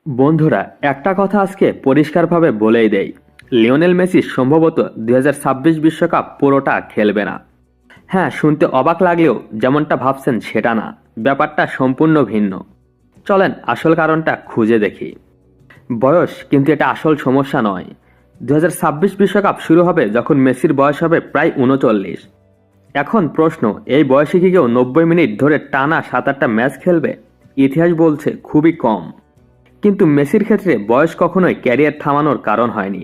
বন্ধুরা, একটা কথা আজকে পরিষ্কারভাবে বলেই দেই, লিওনেল মেসি সম্ভবত 2026 বিশ্বকাপ পুরোটা খেলবে না। হ্যাঁ, শুনতে অবাক লাগলেও যেমনটা ভাবছেন সেটা না, ব্যাপারটা সম্পূর্ণ ভিন্ন। চলেন আসল কারণটা খুঁজে দেখি। বয়স কিন্তু এটা আসল সমস্যা নয়। 2026 বিশ্বকাপ শুরু হবে যখন মেসির বয়স হবে প্রায় 39। এখন প্রশ্ন, এই বয়সে কি কেউ 90 মিনিট ধরে টানা 7-8টা ম্যাচ খেলবে? ইতিহাস বলছে খুবই কম। কিন্তু মেসির ক্ষেত্রে বয়স কখনোই ক্যারিয়ার থামানোর কারণ হয়নি।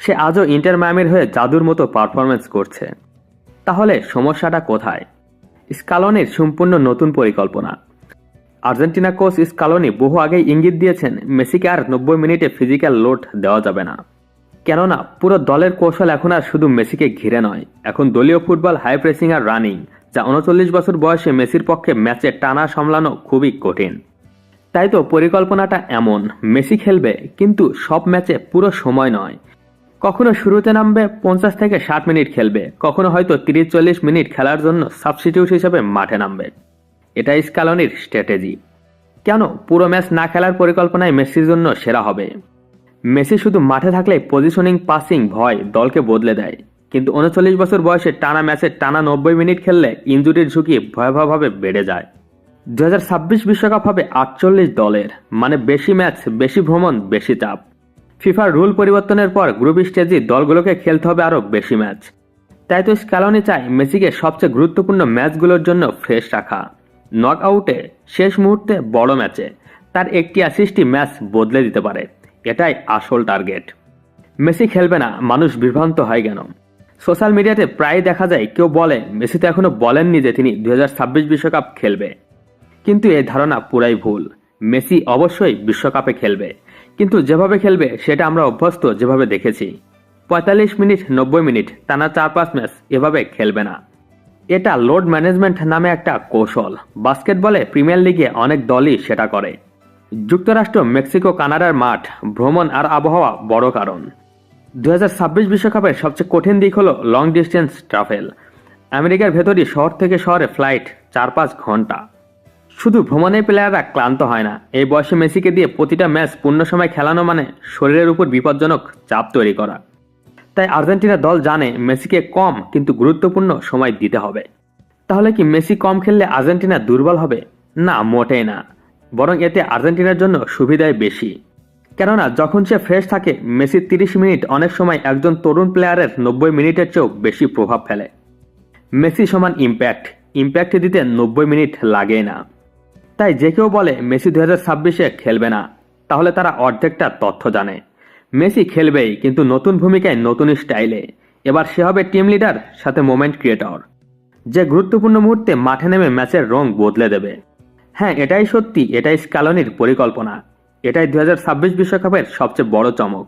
সে আজও ইন্টার মায়ামির হয়ে জাদুর মতো পারফরমেন্স করছে। তাহলে সমস্যাটা কোথায়? স্কালোনির সম্পূর্ণ নতুন পরিকল্পনা। আর্জেন্টিনা কোচ স্কালোনি বহু আগেই ইঙ্গিত দিয়েছেন মেসিকে আর 90 মিনিটে ফিজিক্যাল লোড দেওয়া যাবে না। কেননা পুরো দলের কৌশল এখন আর শুধু মেসিকে ঘিরে নয়, এখন দলীয় ফুটবল, হাই প্রেসিং আর রানিং, যা 39 বছর বয়সে মেসির পক্ষে ম্যাচে টানা সামলানো খুবই কঠিন। তাই তো পরিকল্পনাটা এমন, মেসি খেলবে কিন্তু সব ম্যাচে পুরো সময় নয়। কখনো শুরুতে নামবে 50 থেকে 60 মিনিট খেলবে, কখনো হয়তো 30-40 মিনিট খেলার জন্য সাবস্টিটিউট হিসেবে মাঠে নামবে। এটাই স্কালোনির স্ট্র্যাটেজি। কেন পুরো ম্যাচ না খেলার পরিকল্পনায় মেসির জন্য সেরা হবে? মেসি শুধু মাঠে থাকলে পজিশনিং, পাসিং, ভয় দলকে বদলে দেয়। কিন্তু 39 বছর বয়সে টানা ম্যাচে টানা 90 মিনিট খেললে ইনজুরির ঝুঁকি ভয়াবহভাবে বেড়ে যায়। 2026 বিশ্বকাপ হবে 48 দলের, মানে বেশি ম্যাচ, বেশি ভ্রমণ, বেশি চাপ। ফিফার রুল পরিবর্তনের পর গ্রুপ স্টেজে দলগুলোকে খেলতে হবে আরও বেশি ম্যাচ। তাই তো স্ক্যালোনি চায় মেসিকে সবচেয়ে গুরুত্বপূর্ণ ম্যাচগুলোর জন্য ফ্রেশ রাখা। নক আউটে, শেষ মুহূর্তে, বড় ম্যাচে তার একটি অ্যাসিস্টই ম্যাচ বদলে দিতে পারে। এটাই আসল টার্গেট। মেসি খেলবে না, মানুষ বিভ্রান্ত হয় কেন? সোশ্যাল মিডিয়াতে প্রায় দেখা যায় কেউ বলে মেসি তো এখনো বলেননি যে তিনি 2026 বিশ্বকাপ খেলবে। কিন্তু এই ধারণা পুরাই ভুল। মেসি অবশ্যই বিশ্বকাপে খেলবে, কিন্তু যেভাবে খেলবে সেটা আমরা অভ্যস্ত, যেভাবে দেখেছি 45 মিনিট, 90 মিনিট টানা 4-5 ম্যাচ এভাবে খেলবে না। এটা লোড ম্যানেজমেন্ট নামে একটা কৌশল। বাস্কেটবলে, প্রিমিয়ার লিগে অনেক দলই সেটা করে। যুক্তরাষ্ট্র, মেক্সিকো, কানাডার মাঠ, ভ্রমণ আর আবহাওয়া বড় কারণ। 2026 বিশ্বকাপের সবচেয়ে কঠিন দিক হলো লং ডিস্টেন্স ট্রাভেল। আমেরিকার ভেতরই শহর থেকে শহরে ফ্লাইট 4-5 ঘন্টা। শুধু ভ্রমণে প্লেয়াররা ক্লান্ত হয় না, এই বয়সে মেসিকে দিয়ে প্রতিটা ম্যাচ পূর্ণ সময় খেলানো মানে শরীরের উপর বিপজ্জনক চাপ তৈরি করা। তাই আর্জেন্টিনা দল জানে মেসিকে কম কিন্তু গুরুত্বপূর্ণ সময় দিতে হবে। তাহলে কি মেসি কম খেললে আর্জেন্টিনা দুর্বল হবে? না, মোটেই না। বরং এতে আর্জেন্টিনার জন্য সুবিধাই বেশি। কেননা যখন সে ফ্রেশ থাকে, মেসির 30 মিনিট অনেক সময় একজন তরুণ প্লেয়ারের 90 মিনিটের চেয়েও বেশি প্রভাব ফেলে। মেসি সমান ইম্প্যাক্ট, ইম্প্যাক্ট দিতে 90 মিনিট লাগে না। তাই যে কেউ বলে মেসি 2026-এ খেলবে না, তাহলে তারা অর্ধেকটা তথ্য জানে। মেসি খেলবেই, কিন্তু নতুন ভূমিকায়, নতুন স্টাইলে। এবার সে হবে টিম লিডার, সাথে মোমেন্ট ক্রিয়েটর, যে গুরুত্বপূর্ণ মুহূর্তে মাঠে নেমে ম্যাচের রং বদলে দেবে। হ্যাঁ, এটাই সত্যি, এটাই স্ক্যালোনির পরিকল্পনা, এটাই 2026 বিশ্বকাপের সবচেয়ে বড় চমক।